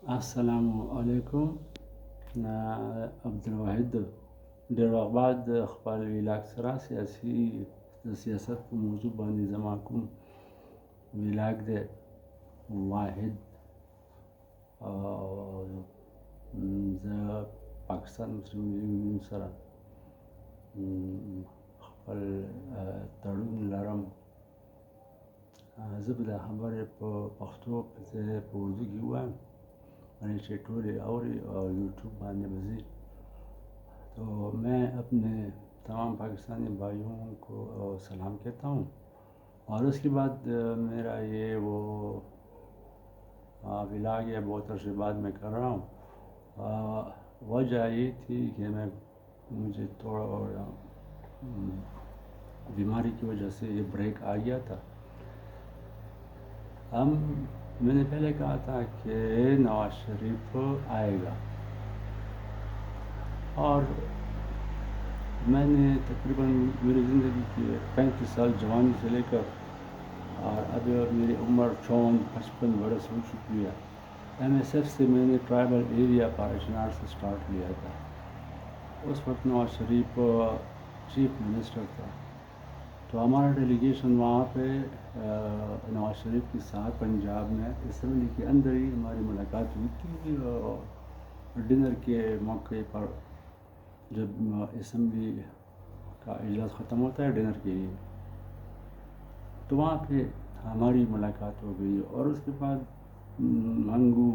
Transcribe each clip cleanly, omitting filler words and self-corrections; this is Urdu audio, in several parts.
السلام علیکم. عبدالواحد ډېر وخت بعد خپل ویلاګ سره د سیاست په موضوع باندې زما کوم ویلاګ دی واحد. زه پاکستان مسلم یونین سره خپل تړون لرم. زه به دا خبرې په پښتو په ځای په اردو کې ووایم چې ټولې اوري اور یوٹیوب باندې بزی. تو میں اپنے تمام پاکستانی بھائیوں کو سلام کہتا ہوں، اور اس کے بعد میرا یہ وہ ولاگ ہے بہت عرصے بعد میں کر رہا ہوں. وجہ یہ تھی کہ مجھے تھوڑا بیماری کی وجہ سے یہ بریک آ گیا تھا. میں نے پہلے کہا تھا کہ نواز شریف آئے گا، اور میں نے تقریباً میری زندگی کی 35 سال جوانی سے لے کر اور اب میری عمر 54-55 برس ہو چکی ہے. MSF سے میں نے ٹرائبل ایریا پاراشنار سے سٹارٹ لیا تھا. اس وقت نواز شریف چیف منسٹر تھا، تو ہمارا ڈیلیگیشن وہاں پہ نواز شریف کے ساتھ پنجاب میں اسمبلی کے اندر ہی ہماری ملاقات ہوئی تھی. ڈنر کے موقع پر جب اسمبلی کا اجلاس ختم ہوتا ہے ڈنر کے لیے، تو وہاں پہ ہماری ملاقات ہو گئی. اور اس کے بعد منگو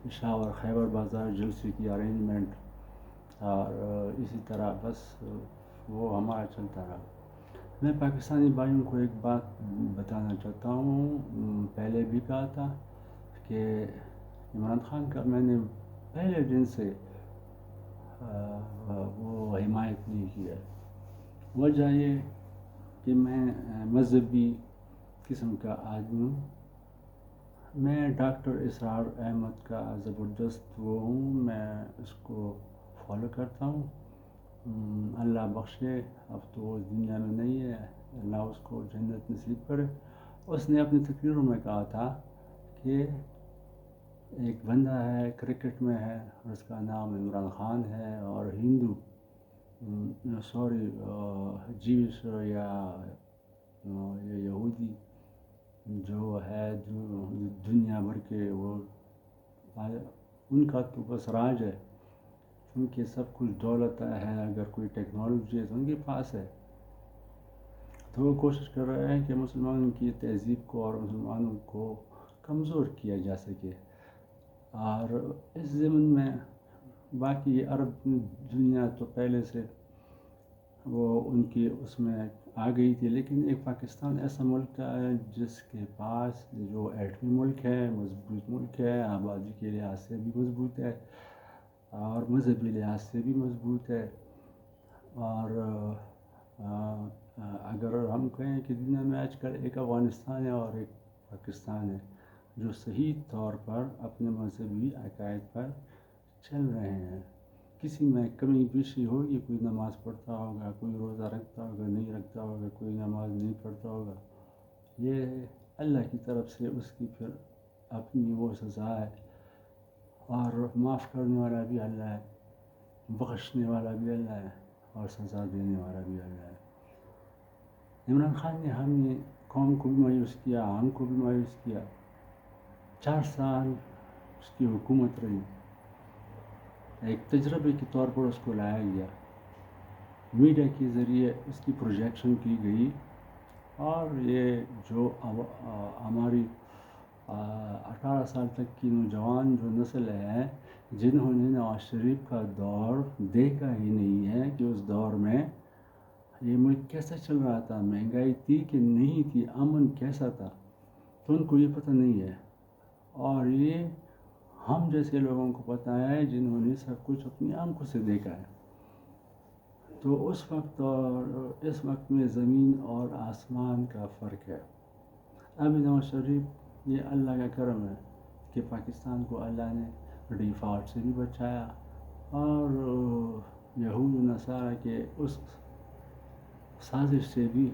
پشاور خیبر بازار جلسے کی ارینجمنٹ، اور اسی طرح بس وہ ہمارا چلتا رہا. میں پاکستانی بھائیوں کو ایک بات بتانا چاہتا ہوں، پہلے بھی کہا تھا کہ عمران خان کا میں نے پہلے دن سے وہ حمایت نہیں کیا. وجہ یہ کہ میں مذہبی قسم کا آدمی ہوں. میں ڈاکٹر اسرار احمد کا زبردست وہ ہوں، میں اس کو فالو کرتا ہوں. اللہ بخشے، اب تو وہ دنیا میں نہیں ہے، اللہ اس کو جنت نصیب کرے. اس نے اپنی تقریروں میں کہا تھا کہ ایک بندہ ہے کرکٹ میں ہے، اس کا نام عمران خان ہے، اور ہندو جیوش یا یہودی جو ہے دنیا بھر کے، وہ ان کا تو بس راج ہے، ان کے سب کچھ دولت ہے، اگر کوئی ٹیکنالوجی ہے تو ان کے پاس ہے. تو وہ کوشش کر رہے ہیں کہ مسلمانوں کی تہذیب کو اور مسلمانوں کو کمزور کیا جا سکے. اور اس ضمن میں باقی عرب دنیا تو پہلے سے وہ ان کی اس میں آ گئی تھی، لیکن ایک پاکستان ایسا ملک ہے جس کے پاس جو ایٹمی ملک ہے، مضبوط ملک ہے، آبادی کے لحاظ سے بھی مضبوط ہے اور مذہبی لحاظ سے بھی مضبوط ہے. اور اگر ہم کہیں کہ دنیا میں آج کل ایک افغانستان ہے اور ایک پاکستان ہے جو صحیح طور پر اپنے مذہبی عقائد پر چل رہے ہیں. کسی میں کمی بیشی ہوگی، کوئی نماز پڑھتا ہوگا، کوئی روزہ رکھتا ہوگا، نہیں رکھتا ہوگا، کوئی نماز نہیں پڑھتا ہوگا، یہ اللہ کی طرف سے اس کی پھر اپنی وہ سزا ہے. اور معاف کرنے والا بھی اللہ ہے، بخشنے والا بھی اللہ ہے، اور سزا دینے والا بھی اللہ ہے. عمران خان نے ہمیں قوم کو بھی مایوس کیا، ہم کو بھی مایوس کیا. 4 سال اس کی حکومت رہی، ایک تجربے کے طور پر اس کو لایا گیا، میڈیا کے ذریعے اس کی پروجیکشن کی گئی. اور یہ جو ہماری 18 سال تک کی نوجوان جو نسل ہے، جنہوں نے نواز شریف کا دور دیکھا ہی نہیں ہے کہ اس دور میں یہ ملک کیسا چل رہا تھا، مہنگائی تھی کہ نہیں تھی، امن کیسا تھا، تو ان کو یہ پتہ نہیں ہے. اور یہ ہم جیسے لوگوں کو پتہ ہے جنہوں نے سب کچھ اپنی آنکھوں سے دیکھا ہے. تو اس وقت اور اس وقت میں زمین اور آسمان کا فرق ہے. ابھی نواز شریف، یہ اللہ کا کرم ہے کہ پاکستان کو اللہ نے ڈیفالٹ سے بھی بچایا، اور یہود و نصارہ کے اس سازش سے بھی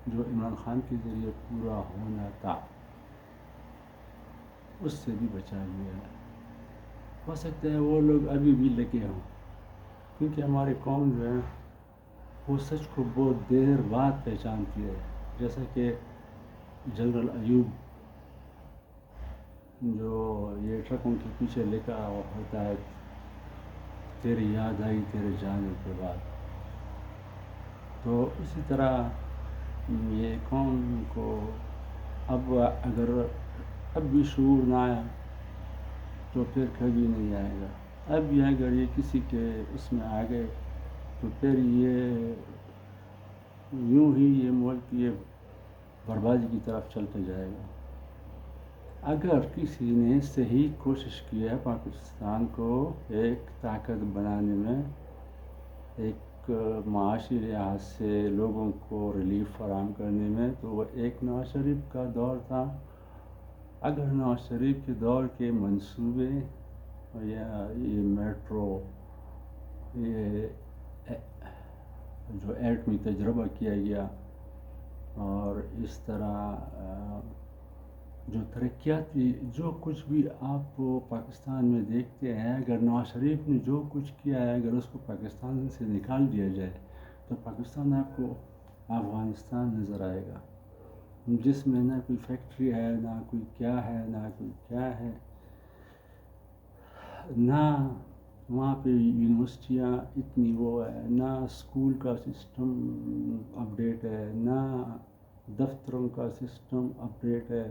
جو عمران خان کے ذریعے پورا ہونا تھا. اس سے بھی بچا لیا ہے. ہو سکتا ہے وہ لوگ ابھی بھی لگے ہوں، کیونکہ ہماری قوم جو ہے وہ سچ کو بہت دیر بعد پہچانتی ہے. جیسا کہ جنرل ایوب جو یہ ٹرکوں کے پیچھے لکھا ہوتا ہے، تیری یاد آئی تیرے جانے کے بعد. تو اسی طرح یہ قوم کو اب اگر اب بھی شعور نہ آیا تو پھر کبھی نہیں آئے گا. اب بھی اگر یہ کسی کے اس میں آ گئے تو پھر یہ یوں ہی یہ ملک یہ بربادی کی طرف چلتے جائے گا. اگر کسی نے صحیح کوشش کی ہے پاکستان کو ایک طاقت بنانے میں، ایک معاشی لحاظ سے لوگوں کو ریلیف فراہم کرنے میں، تو وہ ایک نواز شریف کا دور تھا. اگر نواز شریف کے دور کے منصوبے یا یہ میٹرو، یہ جو ایٹمی تجربہ کیا گیا، اور اس طرح جو ترقیاتی جو کچھ بھی آپ پاکستان میں دیکھتے ہیں، اگر نواز شریف نے جو کچھ کیا ہے اگر اس کو پاکستان سے نکال دیا جائے تو پاکستان آپ کو افغانستان نظر آئے گا، جس میں نہ کوئی فیکٹری ہے، نہ کوئی کیا ہے، نہ کوئی کیا ہے، نہ وہاں پہ یونیورسٹیاں اتنی وہ ہے، نہ اسکول کا سسٹم اپڈیٹ ہے، نہ دفتروں کا سسٹم اپڈیٹ ہے،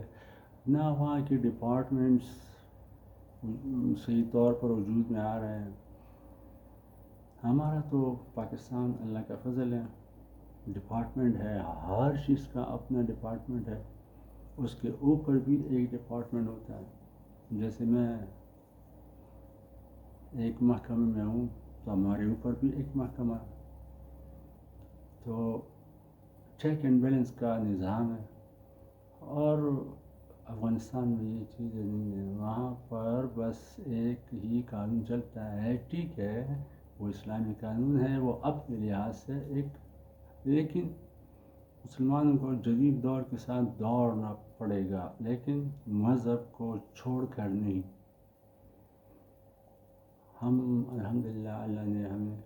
نہ وہاں کے ڈپارٹمنٹس صحیح طور پر وجود میں آ رہے ہیں. ہمارا تو پاکستان اللہ کا فضل ہے، ڈپارٹمنٹ ہے، ہر چیز کا اپنا ڈپارٹمنٹ ہے. اس کے اوپر بھی ایک ڈپارٹمنٹ ہوتا ہے. جیسے میں ایک محکمے میں ہوں تو ہمارے اوپر بھی ایک محکمہ، تو چیک اینڈ بیلنس کا نظام ہے. اور افغانستان میں یہ چیزیں نہیں ہیں. وہاں پر بس ایک ہی قانون چلتا ہے. ٹھیک ہے وہ اسلامی قانون ہے، وہ اپنے لحاظ سے ایک، لیکن مسلمانوں کو جدید دور کے ساتھ دوڑنا پڑے گا، لیکن مذہب کو چھوڑ کر نہیں. ہم الحمدللہ اللہ نے ہمیں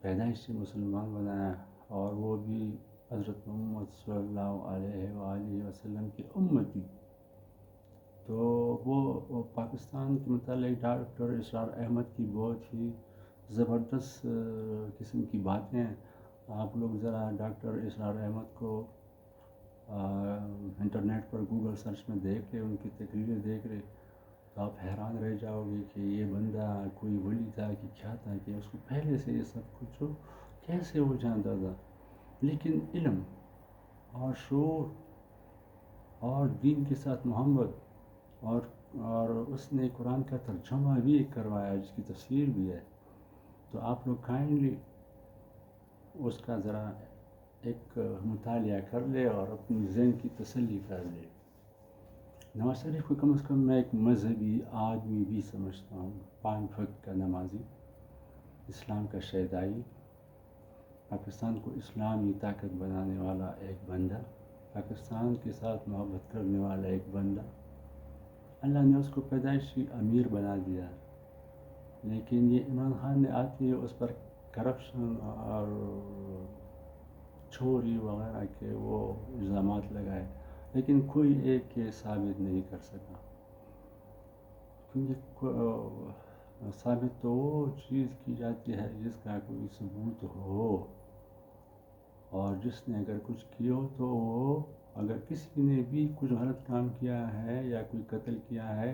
پیدائش سے مسلمان بنایا، اور وہ بھی حضرت محمد صلی اللہ علیہ وآلہ وسلم کی امتی. تو وہ پاکستان کے متعلق ڈاکٹر اسرار احمد کی بہت ہی زبردست قسم کی باتیں ہیں. آپ لوگ ذرا ڈاکٹر اسرار احمد کو انٹرنیٹ پر گوگل سرچ میں دیکھ لیں، ان کی تقریریں دیکھ لیں تو آپ حیران رہ جاؤ گے کہ یہ بندہ کوئی ولی تھا کہ کیا تھا، کہ اس کو پہلے سے یہ سب کچھ ہو، کیسے وہ جانتا تھا. لیکن علم اور شعور اور دین کے ساتھ محبت، اور اس نے قرآن کا ترجمہ بھی کروایا جس کی تفسیر بھی ہے. تو آپ لوگ کائنڈلی اس کا ذرا ایک مطالعہ کر لے اور اپنی ذہن کی تسلی کر لے. نواز شریف کو کم از کم میں ایک مذہبی آدمی بھی سمجھتا ہوں، 5 وقت کا نمازی، اسلام کا شیدائی، پاکستان کو اسلامی طاقت بنانے والا ایک بندہ، پاکستان کے ساتھ محبت کرنے والا ایک بندہ. اللہ نے اس کو پیدائشی امیر بنا دیا، لیکن یہ عمران خان نے آتی ہے اس پر کرپشن اور چوری وغیرہ کے وہ الزامات لگائے، لیکن کوئی ایک یہ ثابت نہیں کر سکا. کیونکہ ثابت تو وہ چیز کی جاتی ہے جس کا کوئی ثبوت ہو، اور جس نے اگر کچھ کیا ہو تو وہ، اگر کسی نے بھی کچھ غلط کام کیا ہے یا کوئی قتل کیا ہے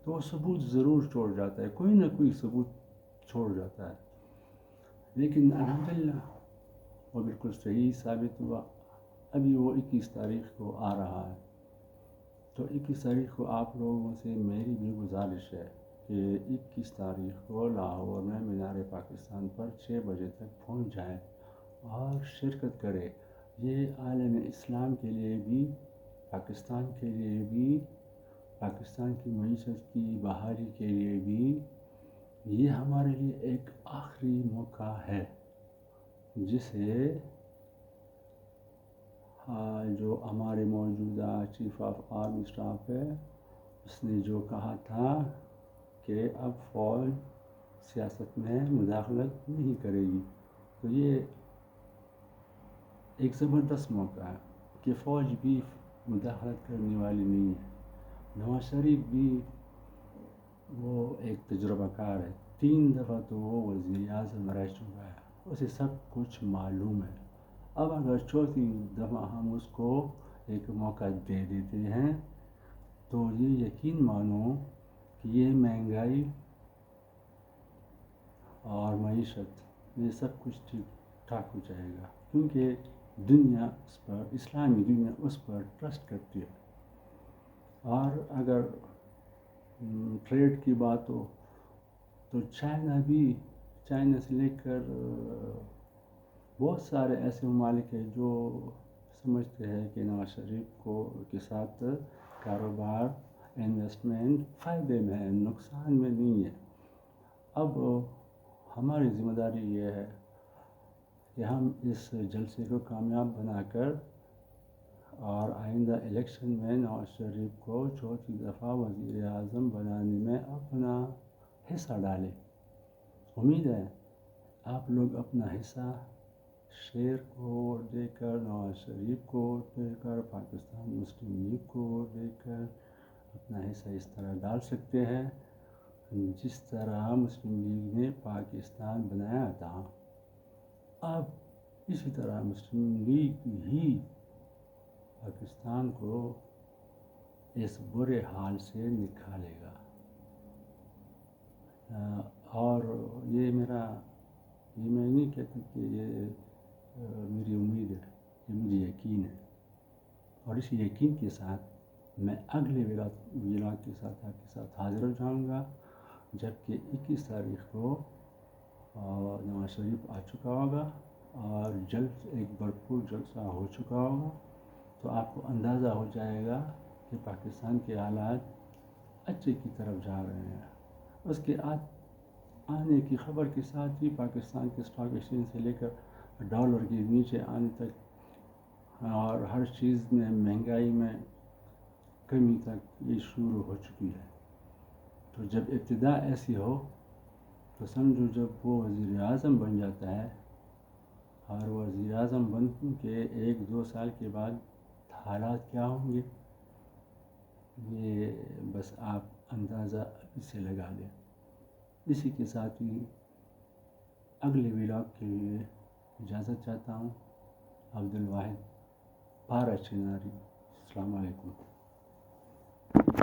تو وہ ثبوت ضرور چھوڑ جاتا ہے، کوئی نہ کوئی ثبوت چھوڑ جاتا ہے. لیکن الحمدللہ وہ بالکل صحیح ثابت ہوا. ابھی وہ 21 تاریخ کو آ رہا ہے، تو 21 تاریخ کو آپ لوگوں سے میری بھی گزارش ہے کہ 21 تاریخ کو لاہور میں مینار پاکستان پر 6 بجے تک پہنچ جائیں اور شرکت کرے. یہ عالم اسلام کے لیے بھی، پاکستان کے لیے بھی، پاکستان کی معیشت کی بحالی کے لیے بھی، یہ ہمارے لیے ایک آخری موقع ہے جسے جو ہمارے موجودہ چیف آف آرمی اسٹاف ہے اس نے جو کہا تھا کہ اب فوج سیاست میں مداخلت نہیں کرے گی، تو یہ ایک زبردست موقع ہے کہ فوج بھی مداخلت کرنے والی نہیں ہے۔ نواز شریف بھی وہ ایک تجربہ کار ہے، 3 دفعہ تو وہ وزیر اعظم رہ چکا ہے، اسے سب کچھ معلوم ہے۔ اب اگر چوتھی دفعہ ہم اس کو ایک موقع دے دیتے ہیں تو یہ یقین مانو کہ یہ مہنگائی اور معیشت یہ سب کچھ ٹھیک ٹھاک ہو جائے گا، کیونکہ دنیا اس پر، اسلامی دنیا اس پر ٹرسٹ کرتی ہے۔ اور اگر ٹریڈ کی بات ہو تو چائنا سے لے کر بہت سارے ایسے ممالک ہیں جو سمجھتے ہیں کہ نواز شریف کے ساتھ کاروبار، انویسٹمنٹ فائدے میں ہے، نقصان میں نہیں ہے۔ اب ہماری ذمہ داری یہ ہے کہ ہم اس جلسے کو کامیاب بنا کر اور آئندہ الیکشن میں نواز شریف کو چوتھی دفعہ وزیر اعظم بنانے میں اپنا حصہ ڈالیں۔ امید ہے آپ لوگ اپنا حصہ شیر کو ووٹ دے کر، نواز شریف کو ووٹ دے کر، پاکستان مسلم لیگ کو ووٹ دے کر اپنا حصہ اس طرح ڈال سکتے ہیں جس طرح مسلم لیگ نے پاکستان بنایا تھا۔ اب اسی طرح مسلم لیگ ہی پاکستان کو اس برے حال سے نکالے گا۔ اور یہ میں نہیں کہتا کہ یہ میری امید ہے، یہ مجھے یقین ہے، اور اسی یقین کے ساتھ میں اگلے ولاگ کے ساتھ آپ کے ساتھ حاضر ہو جاؤں گا، جبکہ 21 تاریخ کو نواز شریف آ چکا ہوگا اور جلد ایک بھرپور جلسہ ہو چکا ہوگا، تو آپ کو اندازہ ہو جائے گا کہ پاکستان کے حالات اچھے کی طرف جا رہے ہیں۔ اس کے آنے کی خبر کے ساتھ ہی پاکستان کے اسٹاک ایکسچینج سے لے کر ڈالر کے نیچے آنے تک اور ہر چیز میں مہنگائی میں کمی تک یہ شروع ہو چکی ہے۔ تو جب ابتدا ایسی ہو تو سمجھو جب وہ وزیر اعظم بن جاتا ہے، اور وزیر اعظم بن کے 1-2 سال کے بعد حالات کیا ہوں گے، یہ بس آپ اندازہ ابھی سے لگا لیں۔ اسی کے ساتھ ہی اگلے ولاگ کے لیے اجازت چاہتا ہوں۔ عبد الواحد، پارا چناری۔ السلام علیکم۔